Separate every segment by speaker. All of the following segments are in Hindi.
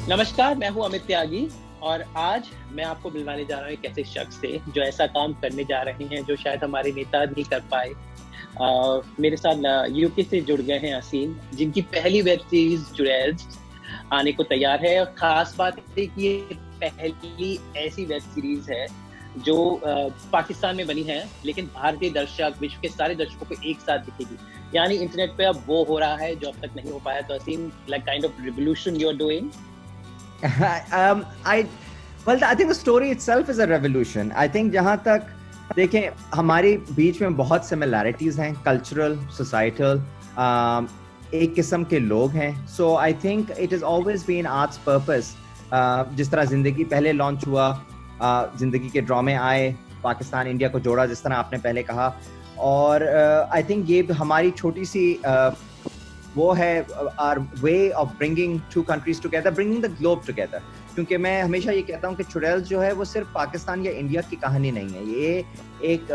Speaker 1: नमस्कार, मैं हूँ अमित त्यागी और आज मैं आपको मिलवाने जा रहा हूँ एक ऐसे शख्स से जो ऐसा काम करने जा रहे हैं जो शायद हमारे नेता नहीं कर पाए। मेरे साथ यूके से जुड़ गए हैं असीम, जिनकी पहली वेब सीरीज चुड़ैल्स आने को तैयार है और खास बात है कि ये पहली ऐसी वेब सीरीज है जो पाकिस्तान में बनी है, लेकिन भारतीय दर्शक, विश्व के सारे दर्शकों को एक साथ दिखेगी। यानी इंटरनेट पे अब वो हो रहा है जो अब तक नहीं हो पाया। तो Aseem, like kind of revolution you are doing.
Speaker 2: I well, I think the story itself is a revolution. I think जहाँ तक देखें हमारे बीच में बहुत similarities हैं, cultural, societal, एक किस्म के लोग हैं. So I think it has always been art's purpose. जिस तरह जिंदगी पहले लॉन्च हुआ, जिंदगी के ड्रामे आए, पाकिस्तान इंडिया को जोड़ा जिस तरह आपने पहले कहा, और I think ये हमारी छोटी सी वो है our way of bringing two countries together, bringing the globe together. क्योंकि मैं हमेशा ये कहता हूँ कि चुड़ैल्स जो है वो सिर्फ पाकिस्तान या इंडिया की कहानी नहीं है. ये एक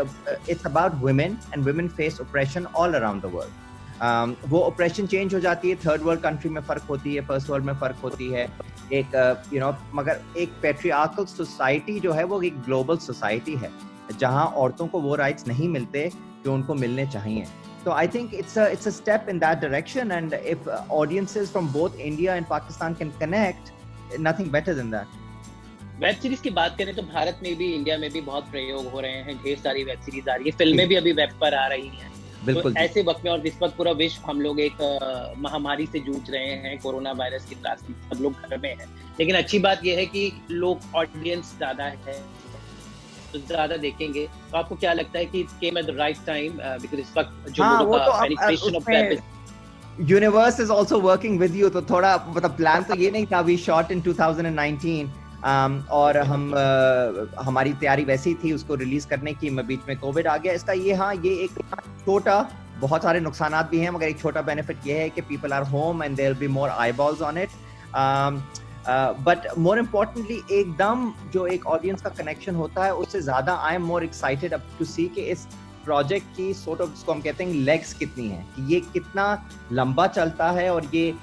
Speaker 2: it's about women and women face oppression all around the world. वो oppression change हो जाती है, थर्ड वर्ल्ड कंट्री में फ़र्क होती है, फर्स्ट वर्ल्ड में फ़र्क होती है, एक मगर एक patriarchal society जो है वो एक global society है जहाँ औरतों को वो rights नहीं मिलते जो उनको मिलने चाहिए. So I think it's a step in that direction, and if audiences from both India and Pakistan can connect, nothing better than that.
Speaker 1: Web series की बात करें तो भारत में भी, इंडिया में भी बहुत प्रयोग हो रहे हैं, ढेर सारी वेब सीरीज आ रही है, फिल्में भी अभी वेब पर आ रही हैं.
Speaker 2: बिल्कुल.
Speaker 1: तो ऐसे वक्त में और इस वक्त पूरा विश्व, हम लोग एक महामारी से जूझ रहे हैं, कोरोना वायरस की त्रासदी, सब लोग घर में हैं. लेकिन अच्छी बात यह है कि लोग, ऑडियंस ज्यादा है, ज्यादा देखेंगे. तो आपको क्या लगता है कि it came at the right time because इस वक्त जो लोगों का penetration of web
Speaker 2: universe is also working with you, तो थोड़ा मतलब प्लान तो ये नहीं था. We shot in 2019 और हम हमारी तैयारी वैसी थी उसको रिलीज करने की, बीच में कोविड आ गया. इसका ये एक छोटा, बहुत सारे नुकसानात भी हैं, मगर एक छोटा बेनिफिट ये है कि people are home and there will be more eyeballs on it. But more importantly एकदम जो एक ऑडियंस का कनेक्शन होता है उससे ज़्यादा आई एम मोर एक्साइटेड अब टू सी कि इस प्रोजेक्ट की सॉर्ट ऑफ, जिसको हम कहते हैं, लेग्स कितनी है, कि ये कितना लंबा चलता है, और ये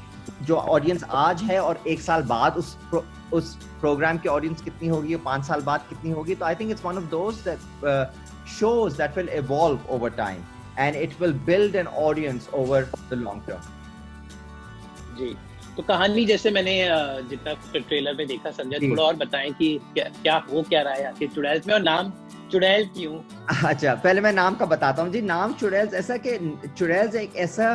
Speaker 2: जो ऑडियंस आज है और एक साल बाद उस प्रोग्राम की ऑडियंस कितनी होगी, 5 साल बाद कितनी होगी. तो I think it's one of those shows that will evolve over time and it will build an audience over the long term.
Speaker 1: जी, तो कहानी जैसे मैंने जितना ट्रेलर में देखा, संजय थोड़ा और बताएं कि क्या रहा है आखिर चुड़ैल्स में, और नाम चुड़ैल क्यों?
Speaker 2: अच्छा, पहले मैं नाम का बताता हूँ जी. नाम चुड़ैल्स, ऐसा कि चुड़ैल्स एक ऐसा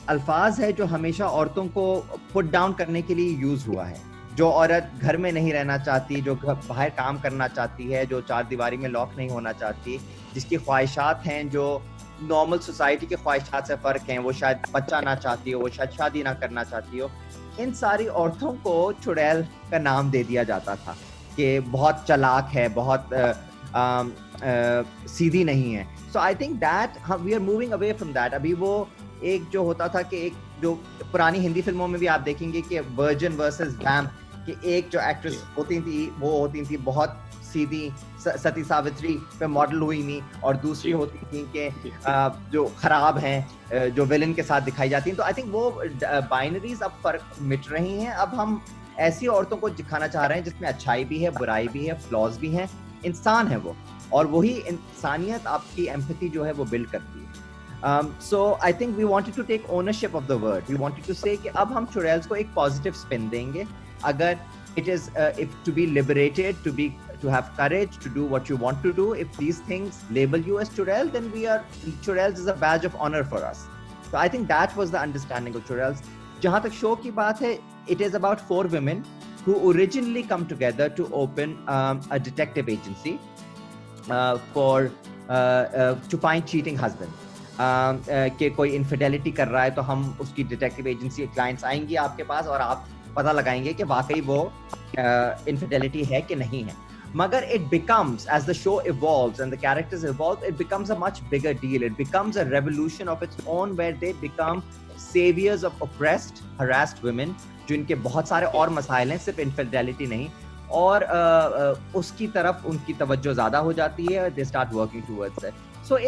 Speaker 2: अल्फाज है जो हमेशा औरतों को पुट डाउन करने के लिए यूज हुआ है. जो औरत घर में नहीं रहना चाहती, जो बाहर काम करना चाहती है, जो चार दीवारी में लॉक नहीं होना चाहती, जिसकी ख्वाहिशात हैं जो नॉर्मल सोसाइटी के ख्वाहिशात से फ़र्क हैं, वो शायद बच्चा ना चाहती हो, वो शायद शादी ना करना चाहती हो, इन सारी औरतों को चुड़ैल का नाम दे दिया जाता था कि बहुत चालाक है, बहुत सीधी नहीं है. So I think that we are moving away from that. अभी वो एक जो होता था कि एक जो पुरानी हिंदी फिल्मों में भी आप देखेंगे कि वर्जिन वर्सेस वैम्प, कि एक जो एक्ट्रेस होती थी वो होती थी बहुत सीधी, सती सावित्री पे मॉडल हुई थी, और दूसरी होती थी कि जो खराब हैं, जो विलन के साथ दिखाई जाती हैं. तो आई थिंक वो बाइनरीज अब फर्क मिट रही हैं. अब हम ऐसी औरतों को दिखाना चाह रहे हैं जिसमें अच्छाई भी है, बुराई भी है, फ्लॉज भी हैं, इंसान है वो, और वही इंसानियत आपकी एम्पैथी जो है वो बिल्ड करती है. So I think we wanted to take ownership of the word. We wanted to say कि अब हम चुड़ैल्स को एक पॉजिटिव स्पिन देंगे. अगर it is if to be liberated, to have courage to do what you want to do, if these things label you as chudel, then chudels is a badge of honor for us. So I think that was the understanding of chudels. जहाँ तक शो की बात है, it is about 4 women who originally come together to open a detective agency to find cheating husband. कि कोई इनफिडेलिटी कर रहा है तो हम उसकी डिटेक्टिव एजेंसी क्लाइंट्स आएंगी आपके पास और आप पता लगाएंगे कि वाकई वो इनफिडेलिटी है कि नहीं है. मगर it becomes, as the show evolves and the characters evolve, it becomes a much bigger deal. It becomes a revolution of its own where they become saviors of oppressed, harassed women, जिनके बहुत सारे और मसाइल हैं, सिर्फ इनफिडेलिटी नहीं, और उसकी तरफ उनकी तवज्जो ज़्यादा हो जाती है. They start working towards it. So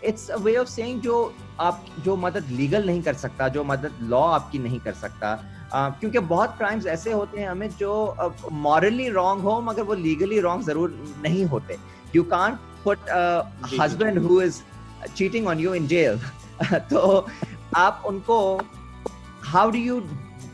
Speaker 2: it's a way of saying जो मदद लीगल नहीं कर सकता, जो मदद लॉ आपकी नहीं कर सकता, क्योंकि बहुत क्राइम्स ऐसे होते हैं हमें जो मॉरली रॉन्ग हो मगर वो लीगली रॉन्ग जरूर नहीं होते. You can't put husband who is cheating on you in jail. तो आप उनको, how do you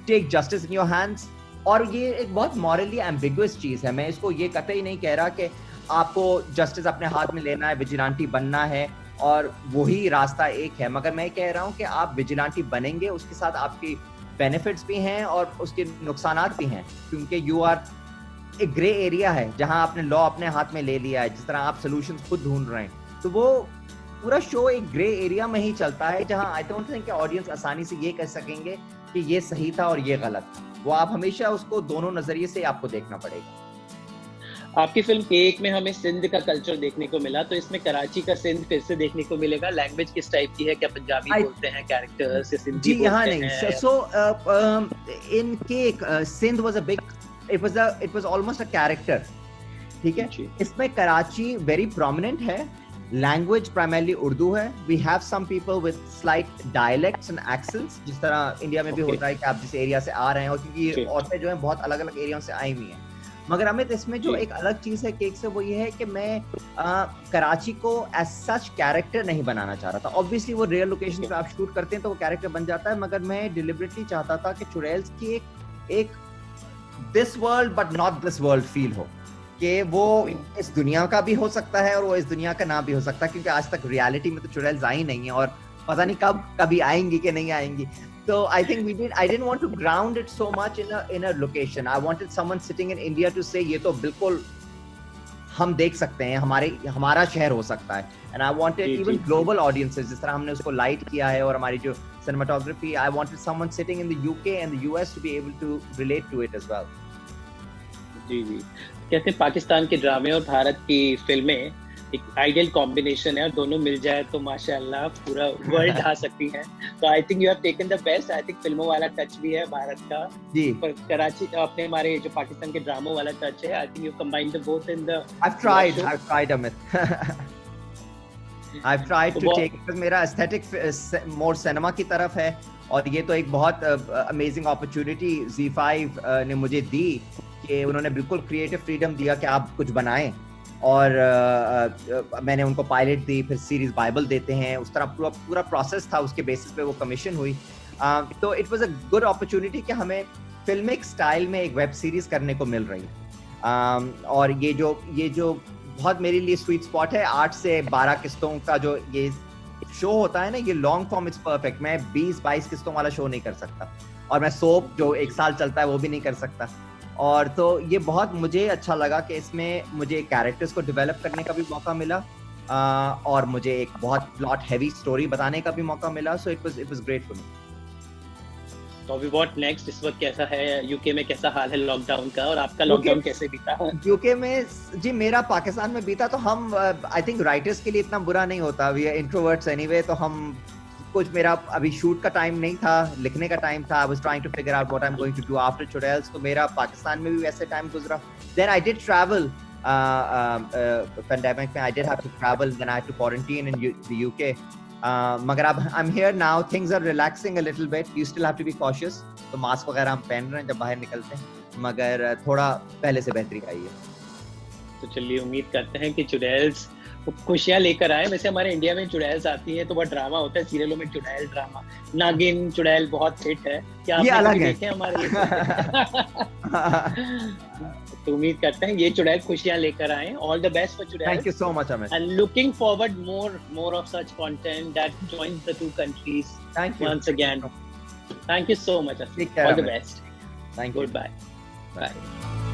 Speaker 2: take justice in your hands? और ये एक बहुत मॉरली एम्बिगुअस चीज है. मैं इसको ये कतई नहीं कह रहा कि आपको जस्टिस अपने हाथ में लेना है, विजिलेंटी बनना है और वही रास्ता एक है, मगर मैं कह रहा हूँ कि आप विजिलेंटी बनेंगे, उसके साथ आपकी बेनिफिट्स भी हैं और उसके नुकसानात भी हैं, क्योंकि यू आर एक ग्रे एरिया है जहां आपने लॉ अपने हाथ में ले लिया है. जिस तरह आप सॉल्यूशंस खुद ढूंढ रहे हैं, तो वो पूरा शो एक ग्रे एरिया में ही चलता है, जहां आई डोंट थिंक कि ऑडियंस आसानी से ये कह सकेंगे कि ये सही था और ये गलत. वो आप हमेशा उसको दोनों नजरिए से आपको देखना पड़ेगा.
Speaker 1: आपकी फिल्म केक में हमें सिंध का कल्चर देखने को मिला, तो इसमें कराची का सिंध फिर से देखने को मिलेगा. लैंग्वेज किस टाइप की है? क्या पंजाबी बोलते हैं कैरेक्टर्स या सिंधी
Speaker 2: जी, यहाँ
Speaker 1: बोलते
Speaker 2: नहीं.
Speaker 1: हैं?
Speaker 2: सो इन केक Sindh was a big, it was almost a character. ठीक है. इसमें कराची वेरी प्रोमिनेंट है. लैंग्वेज प्राइमरली उर्दू है. We have some people with slight dialects and accents, जिस तरह इंडिया में भी होता है कि आप जिस एरिया से आ रहे हैं, और क्योंकि औरतें जो हैं बहुत अलग अलग एरिया से आई हुई हैं. मगर अमित, इसमें जो एक अलग चीज है केक से, वो ये है कि मैं कराची को एज सच कैरेक्टर नहीं बनाना चाह रहा था. ऑब्वियसली वो रियल लोकेशन पे आप शूट करते हैं तो वो कैरेक्टर बन जाता है, मगर मैं डिलिबरेटली चाहता था कि चुड़ैल्स की एक this world but not this world feel हो, कि वो इस दुनिया का भी हो सकता है और वो इस दुनिया का ना भी हो सकता है, क्योंकि आज तक रियलिटी में तो चुड़ैल्स आई नहीं है और पता नहीं कभी आएंगी कि नहीं आएंगी. So I think I didn't want to ground it so much in a location. I wanted someone sitting in India to say ये तो बिल्कुल हम देख सकते हैं, हमारा शहर हो सकता है. And I wanted even global audiences, जिस तरह हमने उसको लाइट किया है, और हमारी जो cinematography, I wanted someone sitting in the UK and the US to be able to relate to it as well.
Speaker 1: जी. कहते हैं पाकिस्तान के ड्रामे और भारत की फिल्में एक आइडियल कॉम्बिनेशन है, और दोनों मिल जाए तो माशाल्लाह पूरा वर्ल्ड आ सकती हैं. तो I think you have taken the best. I think फिल्मों वाला टच भी है भारत का
Speaker 2: जी,
Speaker 1: पर कराची अपने हमारे जो पाकिस्तान के ड्रामों वाला टच है. I think you combine the both in the.
Speaker 2: I've tried Amit. I've tried to take, because मेरा एस्थेटिक मोर सिनेमा की तरफ है, और ये तो एक बहुत अमेजिंग अपॉर्चुनिटी ZEE5 ने मुझे दी कि उन्होंने बिल्कुल क्रिएटिव फ्रीडम दिया कि आप कुछ बनाएं, और मैंने उनको पायलट दी, फिर सीरीज बाइबल देते हैं, उस तरह पूरा प्रोसेस था, उसके बेसिस पे वो कमीशन हुई. तो it was a good opportunity कि हमें फिल्मिक स्टाइल में एक वेब सीरीज करने को मिल रही है. और ये जो बहुत मेरे लिए स्वीट स्पॉट है, 8 से 12 किस्तों का जो ये शो होता है ना, ये लॉन्ग फॉर्म इट्स परफेक्ट. मैं 20-22 किस्तों वाला शो नहीं कर सकता, और मैं सोप जो 1 साल चलता है वो भी नहीं कर सकता. और तो ये बहुत मुझे अच्छा लगा कि इसमें मुझे कैरेक्टर्स को डेवलप करने का भी मौका मिला, और मुझे एक बहुत प्लॉट हैवी स्टोरी बताने का भी मौका मिला. So it was great for me.
Speaker 1: तो अभी व्हाट नेक्स्ट? इस वक्त कैसा है यूके में, कैसा हाल है लॉकडाउन का, और आपका लॉकडाउन कैसे बीता?
Speaker 2: यूके में जी, मेरा पाकिस्तान में बीता तो हम आई थिंक राइटर्स के लिए इतना बुरा नहीं होता. वी आर इंट्रोवर्ट्स एनीवे, तो हम कुछ, मेरा अभी शूट का टाइम नहीं था, लिखने का टाइम था. I was trying to figure out what I am going to do after Churails. तो मेरा पाकिस्तान में भी वैसे टाइम गुजरा. Then I did travel pandemic में. I did have to travel, then I had to quarantine in the UK. मगर अब I am here now, things are relaxing a little bit. You still have to be cautious. तो मास्क वगैरह हम पहन रहे हैं जब बाहर निकलते हैं, मगर थोड़ा पहले से बेहतरी आई है.
Speaker 1: तो चलिए, उम्मीद करते हैं कि चुड़ैल्स खुशियां लेकर आए. वैसे हमारे इंडिया में चुड़ैल्स आती है तो बहुत ड्रामा होता है, सीरियलों में चुड़ैल ड्रामा. नागिन चुड़ैल बहुत हिट है. क्या
Speaker 2: ये अलग है
Speaker 1: देखे हमारे? तो उम्मीद करते हैं ये चुड़ैल खुशियां लेकर आए. ऑल द बेस्ट फॉर चुड़ैल.
Speaker 2: Thank you so much Amit.
Speaker 1: And looking forward more of such content that joins the two countries.
Speaker 2: Thank you
Speaker 1: once again. Thank you so much.
Speaker 2: Take care,
Speaker 1: all the
Speaker 2: Amit.
Speaker 1: best.
Speaker 2: Thank you.
Speaker 1: Goodbye. Bye.